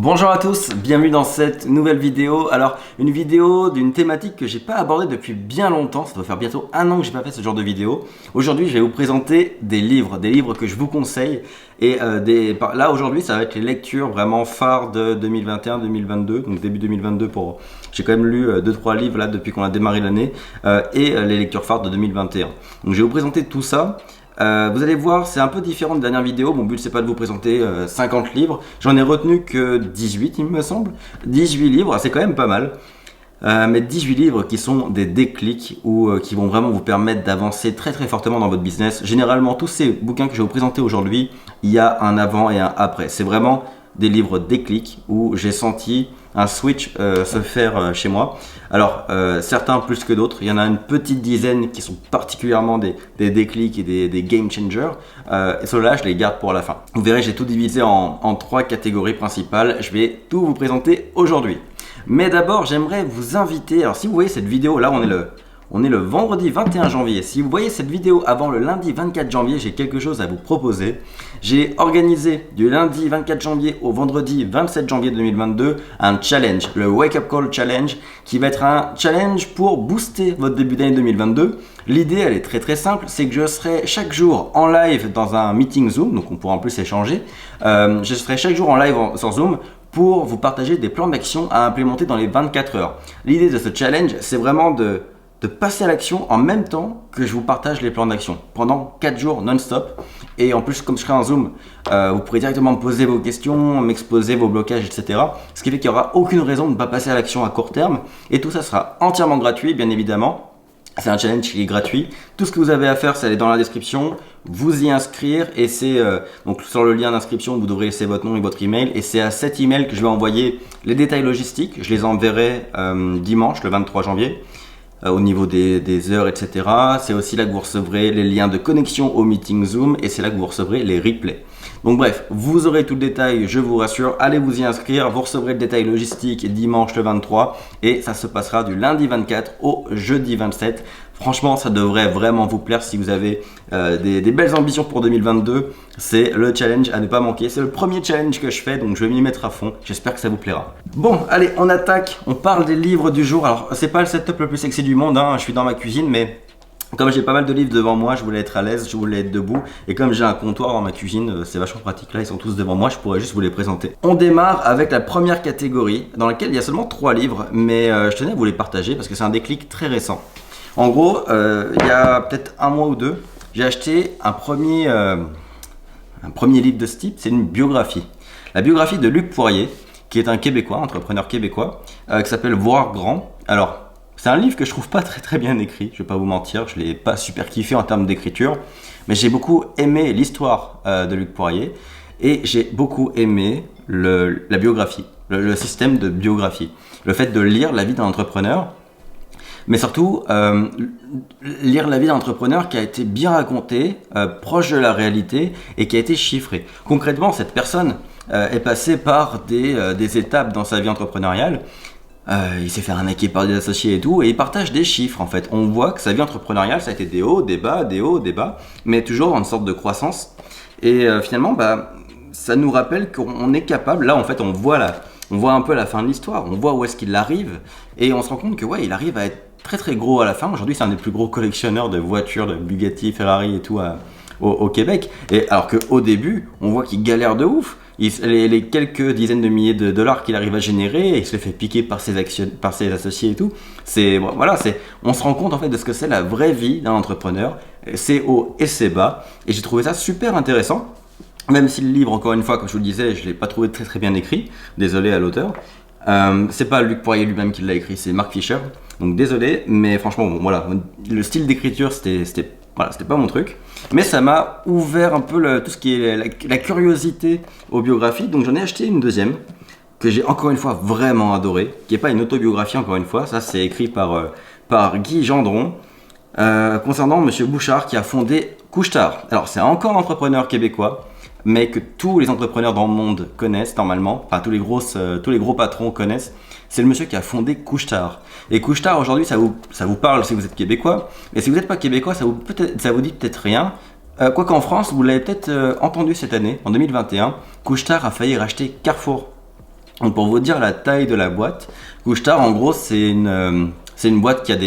Bonjour à tous, bienvenue dans cette nouvelle vidéo. Alors, une vidéo d'une thématique que j'ai pas abordée depuis bien longtemps. Ça doit faire bientôt un an que j'ai pas fait ce genre de vidéo. Aujourd'hui, je vais vous présenter des livres que je vous conseille. Et là, aujourd'hui, ça va être les lectures vraiment phares de 2021-2022. Donc début 2022 pour... J'ai quand même lu 2-3 livres là depuis qu'on a démarré l'année. Les lectures phares de 2021. Donc je vais vous présenter tout ça. Vous allez voir, c'est un peu différent de la dernière vidéo. Mon but c'est pas de vous présenter 50 livres. J'en ai retenu que 18 il me semble. 18 livres, c'est quand même pas mal. Mais 18 livres qui sont des déclics ou qui vont vraiment vous permettre d'avancer très très fortement dans votre business. Généralement tous ces bouquins que je vais vous présenter aujourd'hui, il y a un avant et un après. C'est vraiment des livres déclics où j'ai senti un switch se faire chez moi. Alors certains plus que d'autres, il y en a une petite dizaine qui sont particulièrement des déclics et des game changers. Et ceux-là, je les garde pour la fin. Vous verrez, j'ai tout divisé en 3 catégories principales. Je vais tout vous présenter aujourd'hui. Mais d'abord, j'aimerais vous inviter, alors si vous voyez cette vidéo, là on est le vendredi 21 janvier. Si vous voyez cette vidéo avant le lundi 24 janvier, j'ai quelque chose à vous proposer. J'ai organisé du lundi 24 janvier au vendredi 27 janvier 2022 un challenge, le Wake Up Call Challenge, qui va être un challenge pour booster votre début d'année 2022. L'idée, elle est très très simple, c'est que je serai chaque jour en live dans un meeting Zoom, donc on pourra en plus échanger. Je serai chaque jour en live sur Zoom pour vous partager des plans d'action à implémenter dans les 24 heures. L'idée de ce challenge, c'est vraiment de passer à l'action en même temps que je vous partage les plans d'action pendant 4 jours non-stop. Et en plus, comme je serai en Zoom, vous pourrez directement me poser vos questions, m'exposer vos blocages, etc. Ce qui fait qu'il n'y aura aucune raison de ne pas passer à l'action à court terme. Et tout ça sera entièrement gratuit, bien évidemment. C'est un challenge qui est gratuit. Tout ce que vous avez à faire, c'est aller dans la description, vous y inscrire. Et c'est donc sur le lien d'inscription, vous devrez laisser votre nom et votre email. Et c'est à cet email que je vais envoyer les détails logistiques. Je les enverrai dimanche, le 23 janvier. Au niveau des heures, etc. C'est aussi là que vous recevrez les liens de connexion au meeting Zoom et c'est là que vous recevrez les replays. Donc bref, vous aurez tout le détail, je vous rassure. Allez vous y inscrire, vous recevrez le détail logistique dimanche le 23 et ça se passera du lundi 24 au jeudi 27. Franchement, ça devrait vraiment vous plaire si vous avez des belles ambitions pour 2022. C'est le challenge à ne pas manquer. C'est le premier challenge que je fais, donc je vais m'y mettre à fond. J'espère que ça vous plaira. Bon, allez, on attaque. On parle des livres du jour. Alors, c'est pas le setup le plus sexy du monde, hein. Je suis dans ma cuisine, mais comme j'ai pas mal de livres devant moi, je voulais être à l'aise, je voulais être debout. Et comme j'ai un comptoir dans ma cuisine, c'est vachement pratique. Là, ils sont tous devant moi, je pourrais juste vous les présenter. On démarre avec la première catégorie, dans laquelle il y a seulement 3 livres, mais je tenais à vous les partager parce que c'est un déclic très récent. En gros, il y a peut-être un mois ou deux, j'ai acheté un premier livre de ce type, c'est une biographie. La biographie de Luc Poirier, qui est un Québécois, entrepreneur québécois, qui s'appelle Voir Grand. Alors, c'est un livre que je trouve pas très très bien écrit, je vais pas vous mentir, je l'ai pas super kiffé en termes d'écriture, mais j'ai beaucoup aimé l'histoire de Luc Poirier et j'ai beaucoup aimé la biographie, le système de biographie, le fait de lire la vie d'un entrepreneur. Mais surtout, lire la vie d'un entrepreneur qui a été bien racontée, proche de la réalité et qui a été chiffrée. Concrètement, cette personne est passée par des étapes dans sa vie entrepreneuriale. Il s'est fait arnaquer par des associés et tout, et il partage des chiffres en fait. On voit que sa vie entrepreneuriale, ça a été des hauts, des bas, mais toujours dans une sorte de croissance. Et finalement, ça nous rappelle qu'on est capable, là en fait on voit un peu la fin de l'histoire, on voit où est-ce qu'il arrive, et on se rend compte que ouais, il arrive à être très très gros à la fin. Aujourd'hui, c'est un des plus gros collectionneurs de voitures, de Bugatti, Ferrari et tout au Québec. Et alors qu'au début, on voit qu'il galère de ouf. Les quelques dizaines de milliers de dollars qu'il arrive à générer, et il se fait piquer par ses associés et tout. On se rend compte en fait de ce que c'est la vraie vie d'un entrepreneur, ses hauts et ses bas. Et j'ai trouvé ça super intéressant. Même si le livre, encore une fois, comme je vous le disais, je ne l'ai pas trouvé très très bien écrit. Désolé à l'auteur. C'est pas Luc Poirier lui-même qui l'a écrit, c'est Mark Fisher. Donc désolé, mais franchement, bon, voilà, le style d'écriture, c'était pas mon truc. Mais ça m'a ouvert un peu tout ce qui est la curiosité aux biographies. Donc j'en ai acheté une deuxième, que j'ai encore une fois vraiment adoré, qui n'est pas une autobiographie encore une fois. Ça, c'est écrit par Guy Gendron, concernant Monsieur Bouchard qui a fondé Couche-Tard. Alors c'est encore un entrepreneur québécois, mais que tous les entrepreneurs dans le monde connaissent normalement, enfin tous les gros patrons connaissent. C'est le monsieur qui a fondé Couche-Tard. Et Couche-Tard aujourd'hui, ça vous parle si vous êtes québécois, mais si vous n'êtes pas québécois, ça vous dit peut-être rien. Quoi qu'en France, vous l'avez peut-être entendu cette année, en 2021, Couche-Tard a failli racheter Carrefour. Donc pour vous dire la taille de la boîte, Couche-Tard en gros c'est une boîte qui a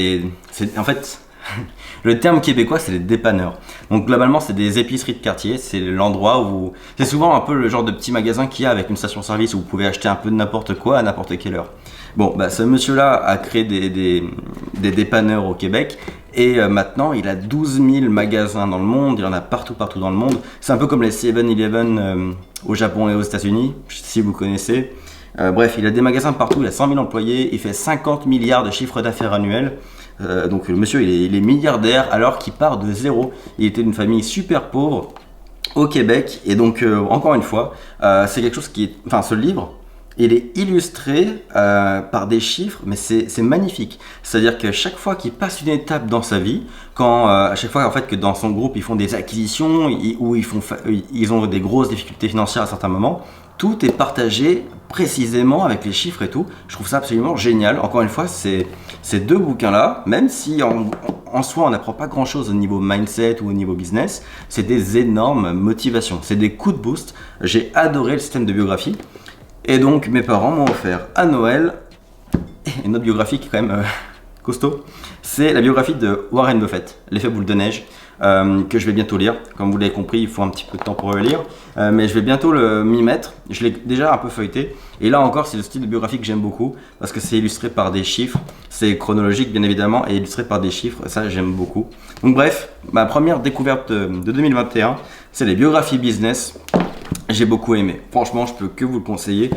en fait, le terme québécois c'est les dépanneurs. Donc globalement c'est des épiceries de quartier, c'est l'endroit où... C'est souvent un peu le genre de petit magasin qu'il y a avec une station-service où vous pouvez acheter un peu de n'importe quoi à n'importe quelle heure. Bon, bah ce monsieur-là a créé des dépanneurs au Québec et maintenant il a 12 000 magasins dans le monde, il y en a partout dans le monde. C'est un peu comme les 7-Eleven au Japon et aux États-Unis, si vous connaissez. Bref, il a des magasins partout, il a 100 000 employés, il fait 50 milliards de chiffre d'affaires annuel. Donc le monsieur il est milliardaire alors qu'il part de zéro. Il était d'une famille super pauvre au Québec et donc encore une fois, c'est quelque chose qui est... Enfin ce livre, il est illustré par des chiffres, mais c'est magnifique. C'est-à-dire que chaque fois qu'il passe une étape dans sa vie, quand à chaque fois en fait que dans son groupe ils font des acquisitions ou ils ont des grosses difficultés financières à certains moments, tout est partagé précisément avec les chiffres et tout. Je trouve ça absolument génial. Encore une fois, ces deux bouquins-là, même si en soi on n'apprend pas grand-chose au niveau mindset ou au niveau business, c'est des énormes motivations, c'est des coups de boost. J'ai adoré le système de biographie. Et donc mes parents m'ont offert à Noël une autre biographie qui est quand même costaud. C'est la biographie de Warren Buffett, L'effet boule de neige, que je vais bientôt lire. Comme vous l'avez compris, il faut un petit peu de temps pour le lire, mais je vais bientôt m'y mettre. Je l'ai déjà un peu feuilleté. Et là encore, c'est le style de biographie que j'aime beaucoup parce que c'est illustré par des chiffres. C'est chronologique bien évidemment et illustré par des chiffres. Ça, j'aime beaucoup. Donc bref, ma première découverte de 2021, c'est les biographies business. J'ai beaucoup aimé. Franchement, je peux que vous le conseiller.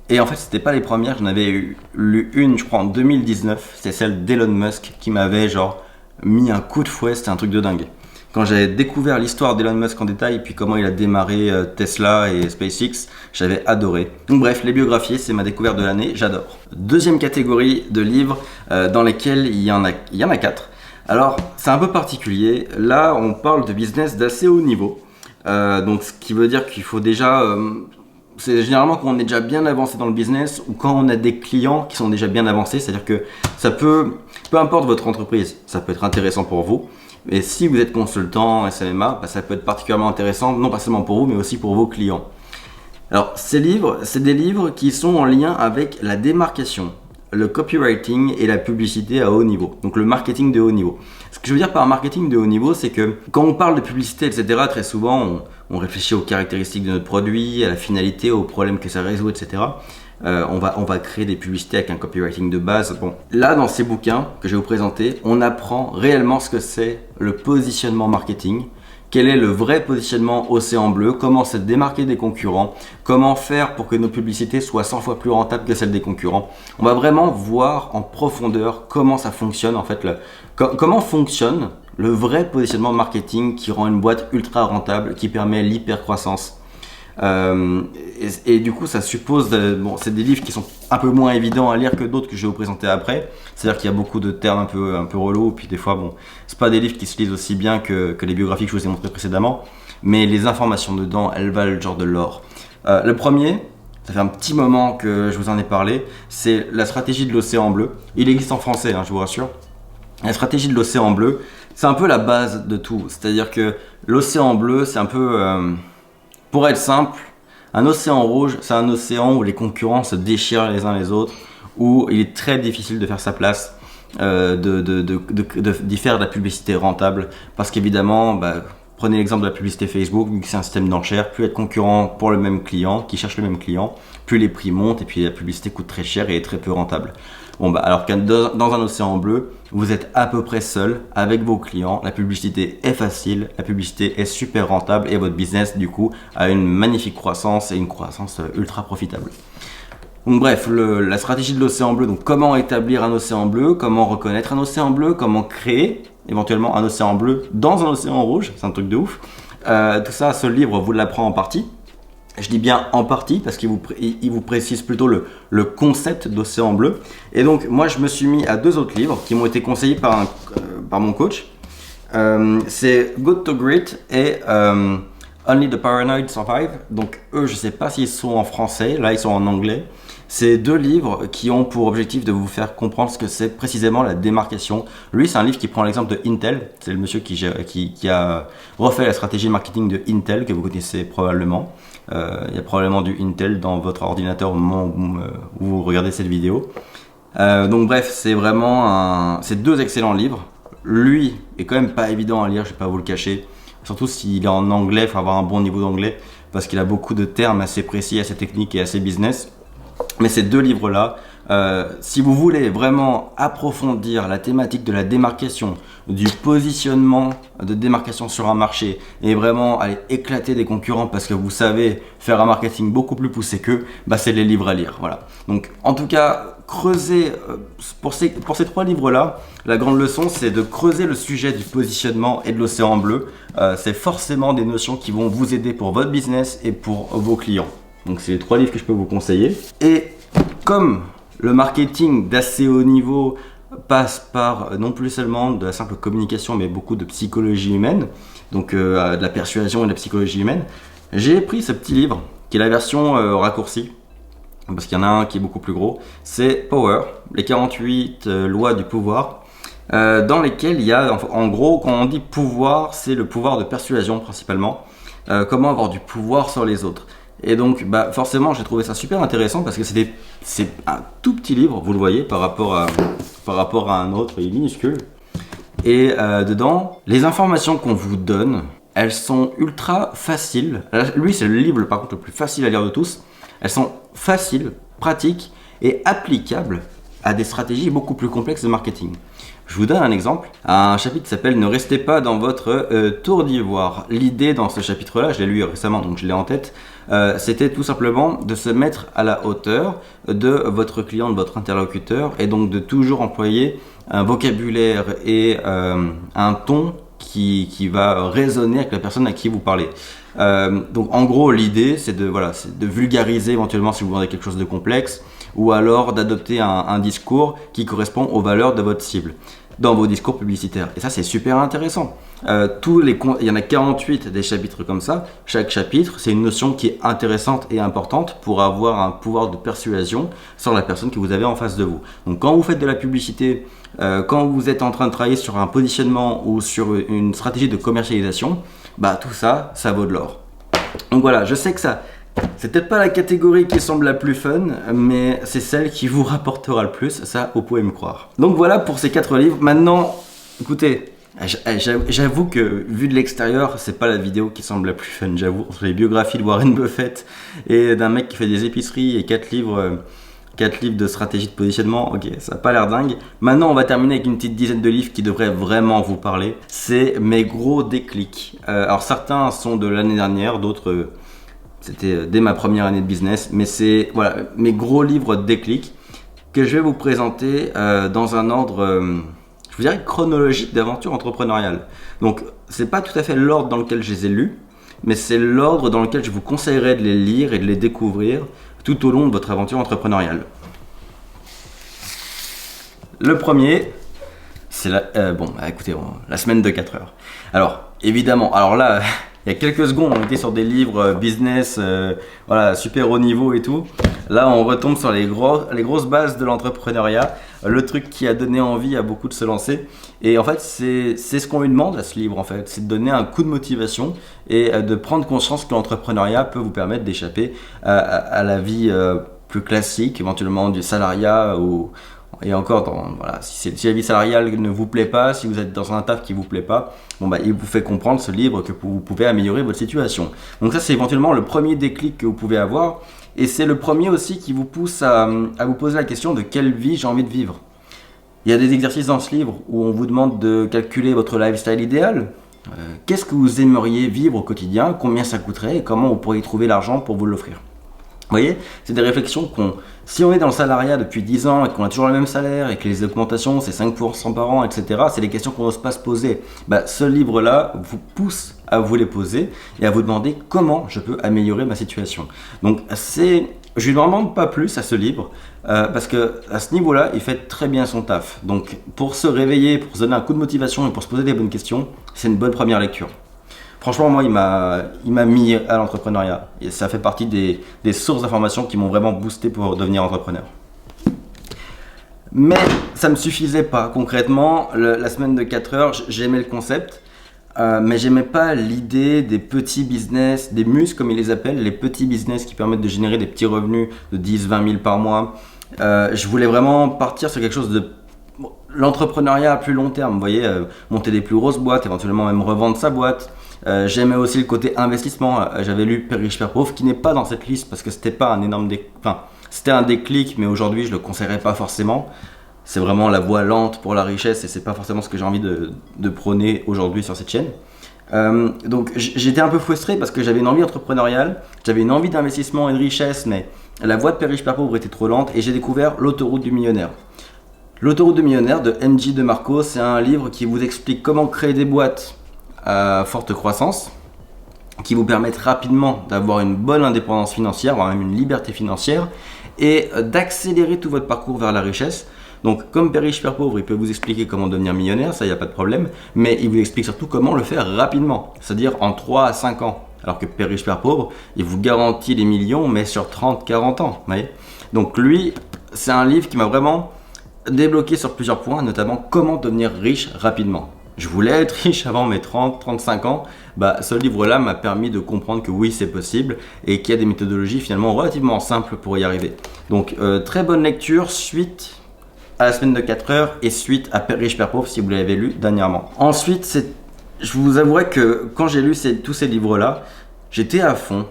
Et en fait, c'était pas les premières. J'en avais lu une, je crois, en 2019. C'est celle d'Elon Musk qui m'avait genre mis un coup de fouet. C'était un truc de dingue. Quand j'avais découvert l'histoire d'Elon Musk en détail et puis comment il a démarré Tesla et SpaceX, j'avais adoré. Donc bref, les biographies, c'est ma découverte de l'année. J'adore. Deuxième catégorie de livres dans lesquels il y en a 4. Alors, c'est un peu particulier. Là, on parle de business d'assez haut niveau. Donc ce qui veut dire qu'il faut déjà, c'est généralement quand on est déjà bien avancé dans le business ou quand on a des clients qui sont déjà bien avancés, c'est-à-dire que ça peu importe votre entreprise, ça peut être intéressant pour vous. Et si vous êtes consultant SMMA, ça peut être particulièrement intéressant, non pas seulement pour vous, mais aussi pour vos clients. Alors ces livres, c'est des livres qui sont en lien avec la démarcation, le copywriting et la publicité à haut niveau, donc le marketing de haut niveau. Ce que je veux dire par marketing de haut niveau, c'est que quand on parle de publicité, etc., très souvent on réfléchit aux caractéristiques de notre produit, à la finalité, aux problèmes que ça résout, etc. On va créer des publicités avec un copywriting de base. Bon, là dans ces bouquins que je vais vous présenter, on apprend réellement ce que c'est le positionnement marketing. Quel est le vrai positionnement Océan Bleu, comment se démarquer des concurrents, comment faire pour que nos publicités soient 100 fois plus rentables que celles des concurrents. On va vraiment voir en profondeur comment ça fonctionne en fait, comment fonctionne le vrai positionnement marketing qui rend une boîte ultra rentable, qui permet l'hypercroissance. Et du coup ça suppose, c'est des livres qui sont un peu moins évidents à lire que d'autres que je vais vous présenter après. C'est-à-dire qu'il y a beaucoup de termes un peu relous, puis des fois c'est pas des livres qui se lisent aussi bien que les biographies que je vous ai montrées précédemment, mais les informations dedans, elles valent genre de l'or. Le premier, ça fait un petit moment que je vous en ai parlé, c'est la stratégie de l'Océan Bleu. Il existe en français, je vous rassure. La stratégie de l'Océan Bleu, c'est un peu la base de tout. C'est-à-dire que l'Océan Bleu, c'est un peu... pour être simple, un océan rouge, c'est un océan où les concurrents se déchirent les uns les autres, où il est très difficile de faire sa place, d'y faire de la publicité rentable, parce qu'évidemment, prenez l'exemple de la publicité Facebook, vu que c'est un système d'enchères, plus être concurrent pour le même client, qui cherche le même client, plus les prix montent et puis la publicité coûte très cher et est très peu rentable. Alors que dans un océan bleu, vous êtes à peu près seul avec vos clients, la publicité est facile, la publicité est super rentable et votre business du coup a une magnifique croissance et une croissance ultra profitable. Donc bref, la stratégie de l'océan bleu, donc comment établir un océan bleu, comment reconnaître un océan bleu, comment créer éventuellement un océan bleu dans un océan rouge, c'est un truc de ouf. Tout ça, ce livre vous l'apprend en partie. Je dis bien en partie parce qu'il vous précise plutôt le concept d'océan bleu. Et donc moi je me suis mis à 2 autres livres qui m'ont été conseillés par mon coach. C'est Good to Great et Only the Paranoid Survive. Donc eux je sais pas s'ils sont en français, là ils sont en anglais. C'est 2 livres qui ont pour objectif de vous faire comprendre ce que c'est précisément la démarcation. Lui, c'est un livre qui prend l'exemple de Intel. C'est le monsieur qui a refait la stratégie marketing de Intel, que vous connaissez probablement. Il y a probablement du Intel dans votre ordinateur au moment où vous regardez cette vidéo. Donc bref, c'est deux excellents livres. Lui est quand même pas évident à lire, je vais pas vous le cacher. Surtout s'il est en anglais, il faut avoir un bon niveau d'anglais parce qu'il a beaucoup de termes assez précis, assez techniques et assez business. Mais ces deux livres-là, si vous voulez vraiment approfondir la thématique de la démarcation, du positionnement de démarcation sur un marché et vraiment aller éclater des concurrents parce que vous savez faire un marketing beaucoup plus poussé qu'eux, c'est les livres à lire. Voilà. Donc en tout cas, creuser pour ces trois livres-là, la grande leçon c'est de creuser le sujet du positionnement et de l'océan bleu. C'est forcément des notions qui vont vous aider pour votre business et pour vos clients. Donc c'est les trois livres que je peux vous conseiller. Et comme le marketing d'assez haut niveau passe par non plus seulement de la simple communication, mais beaucoup de psychologie humaine, donc de la persuasion et de la psychologie humaine, j'ai pris ce petit livre, qui est la version raccourcie, parce qu'il y en a un qui est beaucoup plus gros, c'est Power, les 48 lois du pouvoir, dans lesquelles il y a, en gros, quand on dit pouvoir, c'est le pouvoir de persuasion principalement, comment avoir du pouvoir sur les autres. Et donc forcément j'ai trouvé ça super intéressant parce que c'est un tout petit livre, vous le voyez, par rapport à un autre, il est minuscule. Et dedans, les informations qu'on vous donne, elles sont ultra faciles. Lui c'est le livre par contre le plus facile à lire de tous. Elles sont faciles, pratiques et applicables à des stratégies beaucoup plus complexes de marketing. Je vous donne un exemple, un chapitre qui s'appelle « Ne restez pas dans votre tour d'ivoire ». L'idée dans ce chapitre-là, je l'ai lu récemment donc je l'ai en tête, c'était tout simplement de se mettre à la hauteur de votre client, de votre interlocuteur et donc de toujours employer un vocabulaire et un ton qui va résonner avec la personne à qui vous parlez. Donc en gros l'idée c'est de vulgariser éventuellement si vous vendez quelque chose de complexe ou alors d'adopter un discours qui correspond aux valeurs de votre cible dans vos discours publicitaires. Et ça c'est super intéressant. Il y en a 48 des chapitres comme ça. Chaque chapitre c'est une notion qui est intéressante et importante pour avoir un pouvoir de persuasion sur la personne que vous avez en face de vous. Donc quand vous faites de la publicité, quand vous êtes en train de travailler sur un positionnement ou sur une stratégie de commercialisation, tout ça, ça vaut de l'or. Donc voilà, je sais que ça, c'est peut-être pas la catégorie qui semble la plus fun, mais c'est celle qui vous rapportera le plus, ça vous pouvez me croire. Donc voilà pour ces 4 livres. Maintenant, écoutez, j'avoue que vu de l'extérieur, c'est pas la vidéo qui semble la plus fun, j'avoue. Entre les biographies de Warren Buffett et d'un mec qui fait des épiceries et 4 livres de stratégie de positionnement, ok, ça n'a pas l'air dingue. Maintenant, on va terminer avec une petite dizaine de livres qui devraient vraiment vous parler. C'est mes gros déclics. Alors certains sont de l'année dernière, d'autres c'était dès ma première année de business, mais c'est mes gros livres déclics que je vais vous présenter dans un ordre, je vous dirais chronologique d'aventure entrepreneuriale. Donc c'est pas tout à fait l'ordre dans lequel je les ai lus, mais c'est l'ordre dans lequel je vous conseillerais de les lire et de les découvrir tout au long de votre aventure entrepreneuriale. Le premier, c'est écoutez, la semaine de 4 heures. Alors, évidemment, là, il y a quelques secondes, on était sur des livres business, super haut niveau et tout. Là, on retombe sur les grosses bases de l'entrepreneuriat, le truc qui a donné envie à beaucoup de se lancer. Et en fait, c'est ce qu'on lui demande à ce livre, en fait, c'est de donner un coup de motivation et de prendre conscience que l'entrepreneuriat peut vous permettre d'échapper à la vie plus classique, éventuellement du salariat et encore, si la vie salariale ne vous plaît pas, si vous êtes dans un taf qui vous plaît pas, il vous fait comprendre ce livre que vous pouvez améliorer votre situation. Donc ça, c'est éventuellement le premier déclic que vous pouvez avoir. Et c'est le premier aussi qui vous pousse à vous poser la question de quelle vie j'ai envie de vivre. Il y a des exercices dans ce livre où on vous demande de calculer votre lifestyle idéal. Qu'est-ce que vous aimeriez vivre au quotidien, combien ça coûterait et comment vous pourriez trouver l'argent pour vous l'offrir. Vous voyez, c'est des réflexions si on est dans le salariat depuis 10 ans et qu'on a toujours le même salaire et que les augmentations c'est 5% par an, etc., c'est des questions qu'on n'ose pas se poser. Ce livre-là vous pousse à vous les poser et à vous demander comment je peux améliorer ma situation. Donc je lui demande pas plus à ce livre parce que à ce niveau-là, il fait très bien son taf. Donc pour se réveiller, pour se donner un coup de motivation et pour se poser des bonnes questions, c'est une bonne première lecture. Franchement, moi, il m'a mis à l'entrepreneuriat. Et ça fait partie des sources d'informations qui m'ont vraiment boosté pour devenir entrepreneur. Mais ça ne me suffisait pas. Concrètement, la semaine de 4 heures, j'aimais le concept. Mais j'aimais pas l'idée des petits business, des mus comme ils les appellent, les petits business qui permettent de générer des petits revenus de 10-20 000 par mois. Je voulais vraiment partir sur quelque chose de l'entrepreneuriat à plus long terme, vous voyez, monter des plus grosses boîtes, éventuellement même revendre sa boîte. J'aimais aussi le côté investissement. J'avais lu Père riche, Père pauvre, qui n'est pas dans cette liste parce que c'était pas un énorme enfin, c'était un déclic, mais aujourd'hui je le conseillerais pas forcément. C'est vraiment la voie lente pour la richesse et c'est pas forcément ce que j'ai envie de prôner aujourd'hui sur cette chaîne. Donc j'étais un peu frustré parce que j'avais une envie entrepreneuriale, j'avais une envie d'investissement et de richesse, mais la voie de Père riche, Père pauvre était trop lente et j'ai découvert l'autoroute du millionnaire. L'autoroute du millionnaire de MJ DeMarco, c'est un livre qui vous explique comment créer des boîtes à forte croissance, qui vous permettent rapidement d'avoir une bonne indépendance financière, voire même une liberté financière, et d'accélérer tout votre parcours vers la richesse. Donc comme Père riche, Père pauvre, il peut vous expliquer comment devenir millionnaire, ça il n'y a pas de problème, mais il vous explique surtout comment le faire rapidement, c'est-à-dire en 3 à 5 ans. Alors que Père riche, Père pauvre, il vous garantit les millions, mais sur 30-40 ans. Vous voyez. Donc lui, c'est un livre qui m'a vraiment débloqué sur plusieurs points, notamment comment devenir riche rapidement. Je voulais être riche avant mes 30-35 ans, ce livre-là m'a permis de comprendre que oui, c'est possible et qu'il y a des méthodologies finalement relativement simples pour y arriver. Donc très bonne lecture, suite à la semaine de 4 heures et suite à Père riche, Père pauvre si vous l'avez lu dernièrement. Ensuite, je vous avouerai que quand j'ai lu tous ces livres-là, j'étais à fond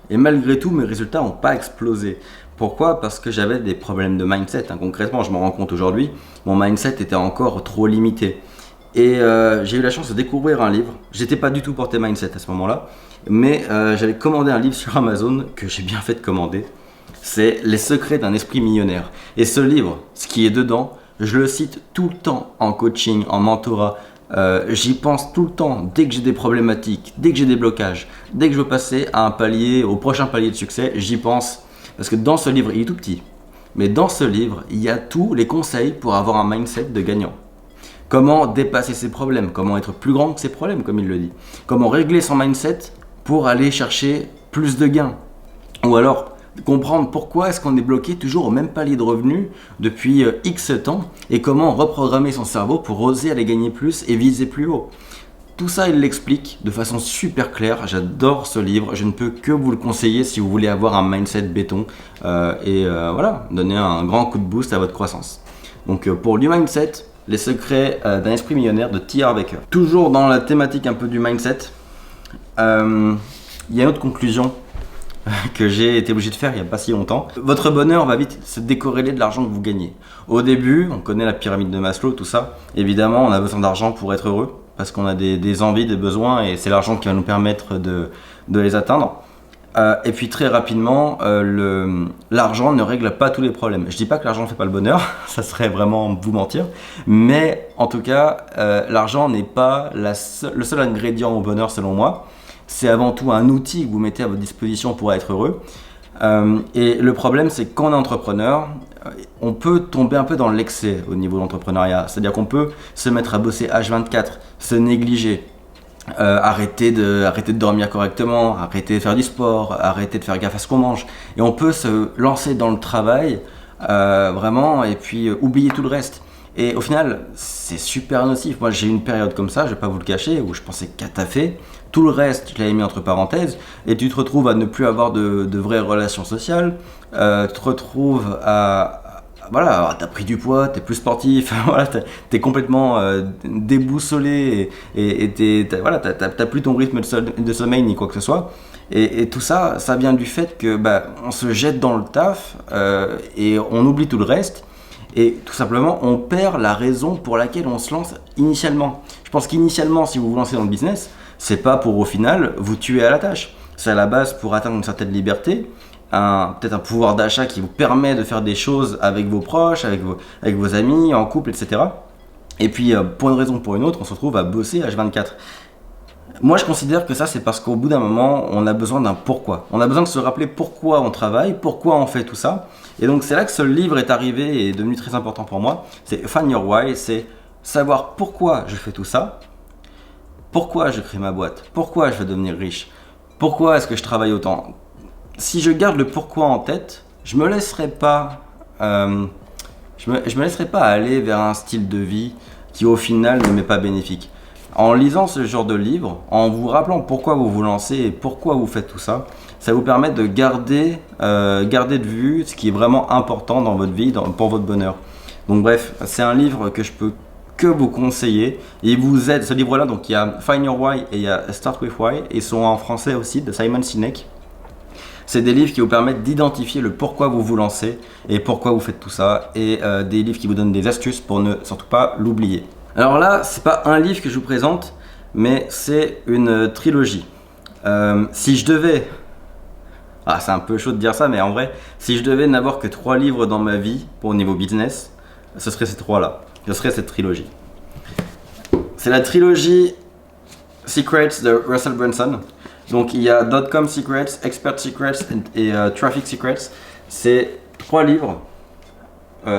et malgré tout mes résultats n'ont pas explosé. Pourquoi? Parce que j'avais des problèmes de mindset. Concrètement, je m'en rends compte aujourd'hui, mon mindset était encore trop limité. Et j'ai eu la chance de découvrir un livre. J'étais pas du tout porté mindset à ce moment-là, mais j'avais commandé un livre sur Amazon que j'ai bien fait de commander. C'est Les secrets d'un esprit millionnaire. Et ce livre, ce qui est dedans, je le cite tout le temps en coaching, en mentorat. J'y pense tout le temps, dès que j'ai des problématiques, dès que j'ai des blocages, dès que je veux passer à un palier, au prochain palier de succès, j'y pense. Parce que dans ce livre, il est tout petit, mais dans ce livre, il y a tous les conseils pour avoir un mindset de gagnant. Comment dépasser ses problèmes, comment être plus grand que ses problèmes, comme il le dit. Comment régler son mindset pour aller chercher plus de gains. Ou alors, comprendre pourquoi est-ce qu'on est bloqué toujours au même palier de revenus depuis X temps et comment reprogrammer son cerveau pour oser aller gagner plus et viser plus haut. Tout ça, il l'explique de façon super claire. J'adore ce livre. Je ne peux que vous le conseiller si vous voulez avoir un mindset béton voilà, donner un grand coup de boost à votre croissance. Donc pour du mindset, les secrets d'un esprit millionnaire de T. Harv Eker. Toujours dans la thématique un peu du mindset, il y a une autre conclusion que j'ai été obligé de faire il n'y a pas si longtemps. Votre bonheur va vite se décorréler de l'argent que vous gagnez. Au début, on connaît la pyramide de Maslow, tout ça. Évidemment, on a besoin d'argent pour être heureux, parce qu'on a des envies, des besoins, et c'est l'argent qui va nous permettre de les atteindre. Et puis très rapidement, l'argent ne règle pas tous les problèmes. Je dis pas que l'argent ne fait pas le bonheur, ça serait vraiment vous mentir, mais en tout cas, l'argent n'est pas le seul ingrédient au bonheur selon moi. C'est avant tout un outil que vous mettez à votre disposition pour être heureux. Et le problème, c'est que quand on est entrepreneur, on peut tomber un peu dans l'excès au niveau de l'entrepreneuriat. C'est-à-dire qu'on peut se mettre à bosser H24, se négliger, arrêter de dormir correctement, arrêter de faire du sport, arrêter de faire gaffe à ce qu'on mange. Et on peut se lancer dans le travail vraiment et puis oublier tout le reste. Et au final, c'est super nocif. Moi, j'ai eu une période comme ça, je vais pas vous le cacher, où je pensais qu'à taffer. Tout le reste, je l'avais mis entre parenthèses. Et tu te retrouves à ne plus avoir de vraies relations sociales. Tu te retrouves voilà, t'as pris du poids, t'es plus sportif, voilà, t'es complètement déboussolé et t'as plus ton rythme de sommeil ni quoi que ce soit. Et tout ça, ça vient du fait que on se jette dans le taf et on oublie tout le reste. Et tout simplement, on perd la raison pour laquelle on se lance initialement. Je pense qu'initialement, si vous vous lancez dans le business, c'est pas pour au final vous tuer à la tâche. C'est à la base pour atteindre une certaine liberté, peut-être un pouvoir d'achat qui vous permet de faire des choses avec vos proches, avec vos amis, en couple, etc. Et puis, pour une raison ou pour une autre, on se retrouve à bosser H24. Moi, je considère que ça, c'est parce qu'au bout d'un moment, on a besoin d'un pourquoi. On a besoin de se rappeler pourquoi on travaille, pourquoi on fait tout ça. Et donc, c'est là que ce livre est arrivé et est devenu très important pour moi. C'est Find Your Why, c'est savoir pourquoi je fais tout ça, pourquoi je crée ma boîte, pourquoi je veux devenir riche, pourquoi est-ce que je travaille autant. Si je garde le pourquoi en tête, je me laisserai pas aller vers un style de vie qui au final ne m'est pas bénéfique. En lisant ce genre de livre, en vous rappelant pourquoi vous vous lancez et pourquoi vous faites tout ça, ça vous permet de garder de vue ce qui est vraiment important dans votre vie, pour votre bonheur. Donc bref, c'est un livre que je peux que vous conseiller. Il vous aide, ce livre-là, donc il y a Find Your Why et il y a Start With Why, ils sont en français aussi, de Simon Sinek. C'est des livres qui vous permettent d'identifier le pourquoi vous vous lancez et pourquoi vous faites tout ça, et des livres qui vous donnent des astuces pour ne surtout pas l'oublier. Alors là, c'est pas un livre que je vous présente, mais c'est une trilogie. Si je devais... Ah, c'est un peu chaud de dire ça, mais en vrai, si je devais n'avoir que 3 livres dans ma vie pour niveau business, ce serait ces 3-là. Ce serait cette trilogie. C'est la trilogie Secrets de Russell Brunson. Donc il y a Dot-com Secrets, Expert Secrets et Traffic Secrets. C'est 3 livres.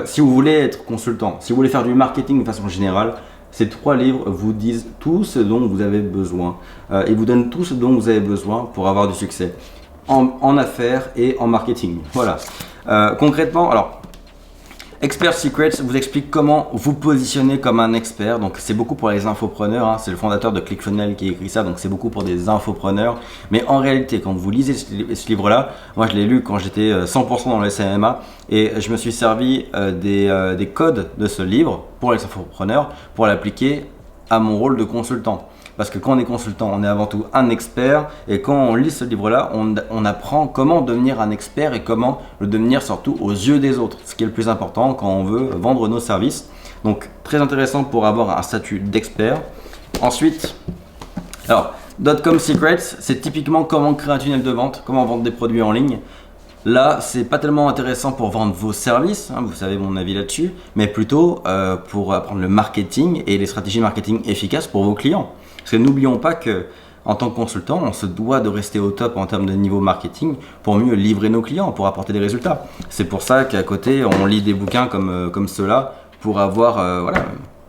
Si vous voulez être consultant, si vous voulez faire du marketing de façon générale, ces 3 livres vous disent tout ce dont vous avez besoin. Ils vous donnent tout ce dont vous avez besoin pour avoir du succès en affaires et en marketing. Voilà. Concrètement, alors, Expert Secrets vous explique comment vous positionner comme un expert. Donc c'est beaucoup pour les infopreneurs, hein. C'est le fondateur de ClickFunnels qui écrit ça, donc c'est beaucoup pour des infopreneurs. Mais en réalité, quand vous lisez ce livre-là, moi je l'ai lu quand j'étais 100% dans le CMA, et je me suis servi des codes de ce livre pour les infopreneurs pour l'appliquer à mon rôle de consultant. Parce que quand on est consultant, on est avant tout un expert, et quand on lit ce livre-là, on apprend comment devenir un expert et comment le devenir surtout aux yeux des autres, ce qui est le plus important quand on veut vendre nos services. Donc très intéressant pour avoir un statut d'expert. Ensuite, alors, Dot-com Secrets, c'est typiquement comment créer un tunnel de vente, comment vendre des produits en ligne. Là, c'est pas tellement intéressant pour vendre vos services, hein, vous savez mon avis là-dessus, mais plutôt pour apprendre le marketing et les stratégies marketing efficaces pour vos clients. Parce que n'oublions pas que en tant que consultant, on se doit de rester au top en termes de niveau marketing pour mieux livrer nos clients, pour apporter des résultats. C'est pour ça qu'à côté, on lit des bouquins comme ceux-là pour avoir voilà,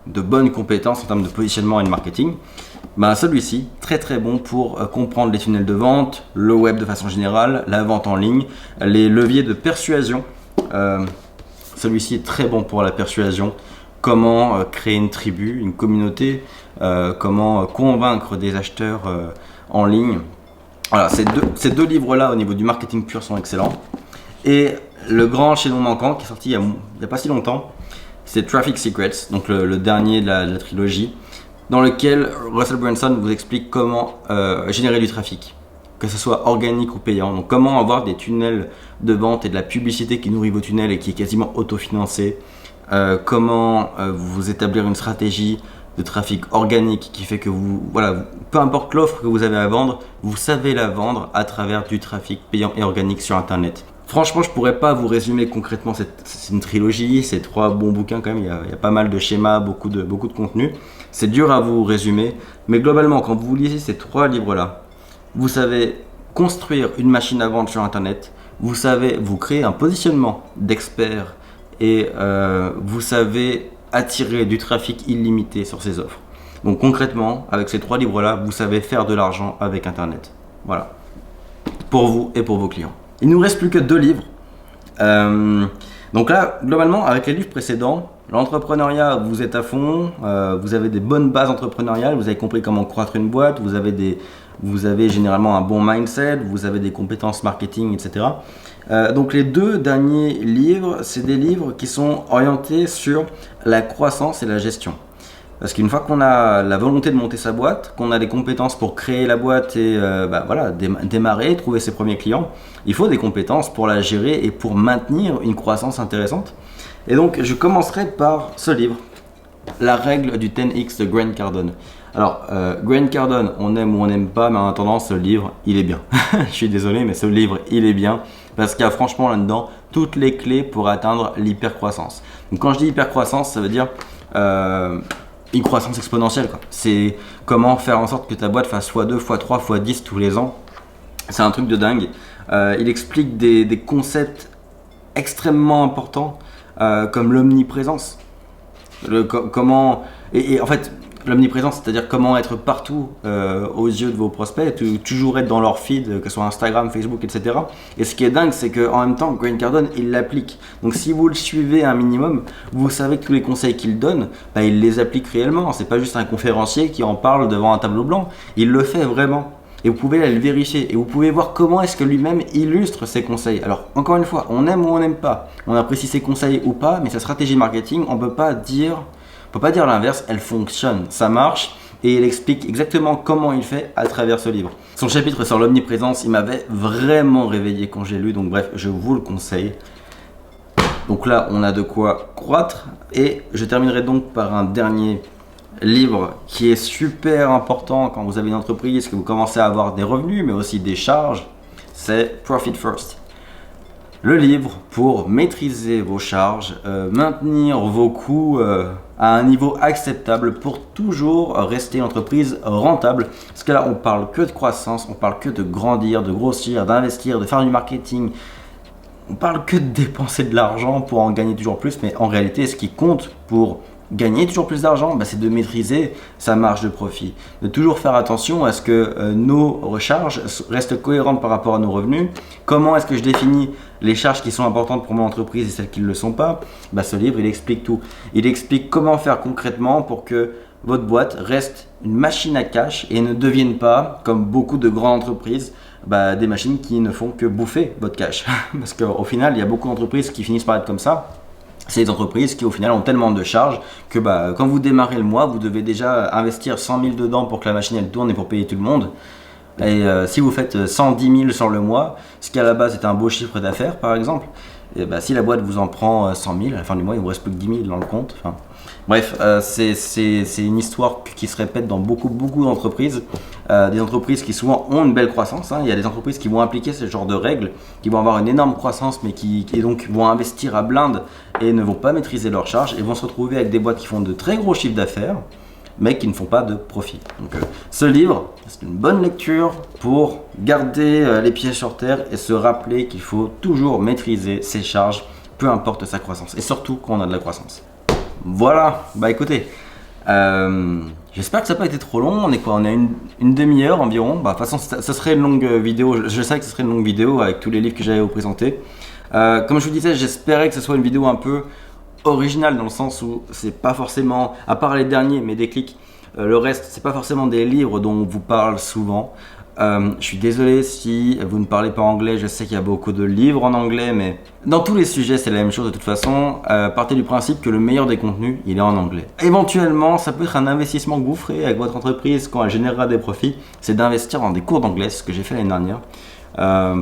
de bonnes compétences en termes de positionnement et de marketing. Ben, celui-ci, très très bon pour comprendre les tunnels de vente, le web de façon générale, la vente en ligne, les leviers de persuasion. Celui-ci est très bon pour la persuasion. Comment créer une tribu, une communauté, comment convaincre des acheteurs en ligne. Voilà, ces deux livres-là au niveau du marketing pur sont excellents. Et le grand chaînon manquant qui est sorti il n'y a pas si longtemps, c'est Traffic Secrets, donc le dernier de la trilogie, dans lequel Russell Brunson vous explique comment générer du trafic, que ce soit organique ou payant. Donc comment avoir des tunnels de vente et de la publicité qui nourrit vos tunnels et qui est quasiment autofinancée. Comment vous établir une stratégie de trafic organique qui fait que voilà, peu importe l'offre que vous avez à vendre, vous savez la vendre à travers du trafic payant et organique sur Internet. Franchement, je pourrais pas vous résumer concrètement c'est une trilogie, c'est 3 bons bouquins quand même, il y a pas mal de schémas, beaucoup de contenu. C'est dur à vous résumer, mais globalement, quand vous lisez ces 3 livres-là, vous savez construire une machine à vendre sur Internet, vous savez vous créer un positionnement d'expert et vous savez attirer du trafic illimité sur ces offres. Donc concrètement, avec ces 3 livres-là, vous savez faire de l'argent avec Internet. Voilà, pour vous et pour vos clients. Il ne nous reste plus que 2 livres. Donc là, globalement, avec les livres précédents, l'entrepreneuriat, vous êtes à fond, vous avez des bonnes bases entrepreneuriales, vous avez compris comment croître une boîte, vous avez généralement un bon mindset, vous avez des compétences marketing, etc. Donc les 2 derniers livres, c'est des livres qui sont orientés sur la croissance et la gestion. Parce qu'une fois qu'on a la volonté de monter sa boîte, qu'on a les compétences pour créer la boîte et voilà, démarrer, trouver ses premiers clients, il faut des compétences pour la gérer et pour maintenir une croissance intéressante. Et donc je commencerai par ce livre, La règle du 10X de Grant Cardone. Alors, Grant Cardone, on aime ou on n'aime pas, mais en attendant, ce livre, il est bien. Je suis désolé, mais ce livre, il est bien. Parce qu'il y a franchement là-dedans toutes les clés pour atteindre l'hypercroissance. Donc quand je dis hypercroissance, ça veut dire une croissance exponentielle, quoi. C'est comment faire en sorte que ta boîte fasse x2, x3, x10 tous les ans. C'est un truc de dingue. Il explique des concepts extrêmement importants comme l'omniprésence. Comment... Et en fait, l'omniprésence, c'est-à-dire comment être partout aux yeux de vos prospects, toujours être dans leur feed, que ce soit Instagram, Facebook, etc. Et ce qui est dingue, c'est qu'en même temps, Grant Cardone, il l'applique. Donc si vous le suivez un minimum, vous savez que tous les conseils qu'il donne, il les applique réellement. C'est pas juste un conférencier qui en parle devant un tableau blanc. Il le fait vraiment. Et vous pouvez aller le vérifier. Et vous pouvez voir comment est-ce que lui-même illustre ses conseils. Alors, encore une fois, on aime ou on n'aime pas. On apprécie ses conseils ou pas, mais sa stratégie marketing, on peut pas dire l'inverse. Elle fonctionne, ça marche. Et il explique exactement comment il fait à travers ce livre. Son chapitre sur l'omniprésence, il m'avait vraiment réveillé quand j'ai lu. Donc bref, je vous le conseille. Donc là, on a de quoi croître. Et je terminerai donc par un dernier livre qui est super important quand vous avez une entreprise, que vous commencez à avoir des revenus mais aussi des charges, c'est Profit First. Le livre pour maîtriser vos charges, maintenir vos coûts à un niveau acceptable pour toujours rester une entreprise rentable. Parce que là, on parle que de croissance, on parle que de grandir, de grossir, d'investir, de faire du marketing. On parle que de dépenser de l'argent pour en gagner toujours plus, mais en réalité, ce qui compte pour gagner toujours plus d'argent, c'est de maîtriser sa marge de profit, de toujours faire attention à ce que nos recharges restent cohérentes par rapport à nos revenus. Comment est-ce que je définis les charges qui sont importantes pour mon entreprise et celles qui ne le sont pas? Ce livre, il explique tout. Il explique comment faire concrètement pour que votre boîte reste une machine à cash et ne devienne pas, comme beaucoup de grandes entreprises, des machines qui ne font que bouffer votre cash. Parce qu'au final, il y a beaucoup d'entreprises qui finissent par être comme ça. C'est des entreprises qui au final ont tellement de charges que quand vous démarrez le mois, vous devez déjà investir 100 000 dedans pour que la machine elle tourne et pour payer tout le monde. Et si vous faites 110 000 sur le mois, ce qui à la base est un beau chiffre d'affaires par exemple, et si la boîte vous en prend 100 000, à la fin du mois il ne vous reste plus que 10 000 dans le compte. Bref, c'est une histoire qui se répète dans beaucoup d'entreprises. Des entreprises qui souvent ont une belle croissance. Il y a des entreprises qui vont appliquer ce genre de règles, qui vont avoir une énorme croissance, mais qui donc vont investir à blinde et ne vont pas maîtriser leurs charges et vont se retrouver avec des boîtes qui font de très gros chiffres d'affaires, mais qui ne font pas de profit. Donc ce livre, c'est une bonne lecture pour garder les pieds sur terre et se rappeler qu'il faut toujours maîtriser ses charges, peu importe sa croissance, et surtout quand on a de la croissance. Voilà, écoutez, j'espère que ça n'a pas été trop long. On est quoi? On a une demi-heure environ. De toute façon, ça serait une longue vidéo. Je savais que ce serait une longue vidéo avec tous les livres que j'allais vous présenter. Comme je vous disais, j'espérais que ce soit une vidéo un peu originale dans le sens où c'est pas forcément, à part les derniers, mes déclics, le reste, c'est pas forcément des livres dont on vous parle souvent. Je suis désolé si vous ne parlez pas anglais, je sais qu'il y a beaucoup de livres en anglais, mais dans tous les sujets c'est la même chose de toute façon. Partez du principe que le meilleur des contenus, il est en anglais. Éventuellement, ça peut être un investissement que vous ferez avec votre entreprise quand elle générera des profits, c'est d'investir dans des cours d'anglais, c'est ce que j'ai fait l'année dernière.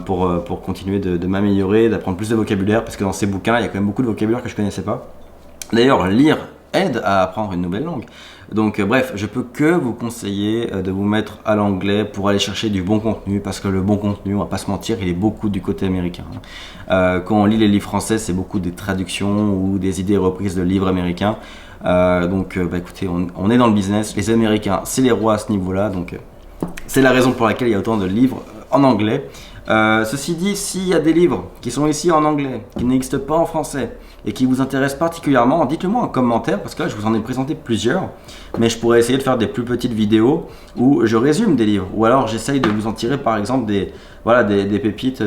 Pour continuer de m'améliorer, d'apprendre plus de vocabulaire, parce que dans ces bouquins, il y a quand même beaucoup de vocabulaire que je ne connaissais pas. D'ailleurs, lire aide à apprendre une nouvelle langue. Donc bref, je peux que vous conseiller de vous mettre à l'anglais pour aller chercher du bon contenu, parce que le bon contenu, on va pas se mentir, il est beaucoup du côté américain. Quand on lit les livres français, c'est beaucoup des traductions ou des idées reprises de livres américains. Écoutez, on est dans le business, les Américains, c'est les rois à ce niveau-là, donc c'est la raison pour laquelle il y a autant de livres en anglais. Ceci dit, s'il y a des livres qui sont ici en anglais, qui n'existent pas en français et qui vous intéressent particulièrement, dites-le moi en commentaire, parce que là je vous en ai présenté plusieurs, mais je pourrais essayer de faire des plus petites vidéos où je résume des livres, ou alors j'essaye de vous en tirer par exemple des pépites,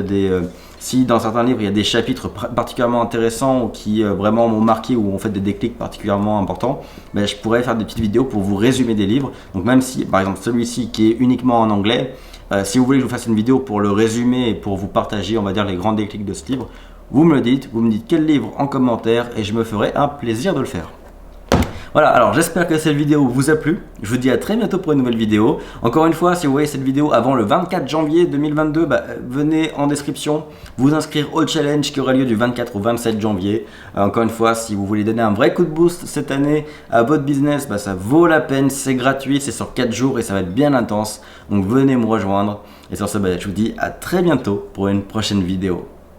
si dans certains livres il y a des chapitres particulièrement intéressants ou qui vraiment m'ont marqué ou ont fait des déclics particulièrement importants, je pourrais faire des petites vidéos pour vous résumer des livres. Donc même si par exemple celui-ci qui est uniquement en anglais, si vous voulez que je vous fasse une vidéo pour le résumer et pour vous partager, on va dire, les grands déclics de ce livre, vous me dites quel livre en commentaire et je me ferai un plaisir de le faire. Voilà, alors j'espère que cette vidéo vous a plu. Je vous dis à très bientôt pour une nouvelle vidéo. Encore une fois, si vous voyez cette vidéo avant le 24 janvier 2022, venez en description vous inscrire au challenge qui aura lieu du 24 au 27 janvier. Encore une fois, si vous voulez donner un vrai coup de boost cette année à votre business, ça vaut la peine, c'est gratuit, c'est sur 4 jours et ça va être bien intense. Donc venez me rejoindre. Et sur ce, je vous dis à très bientôt pour une prochaine vidéo.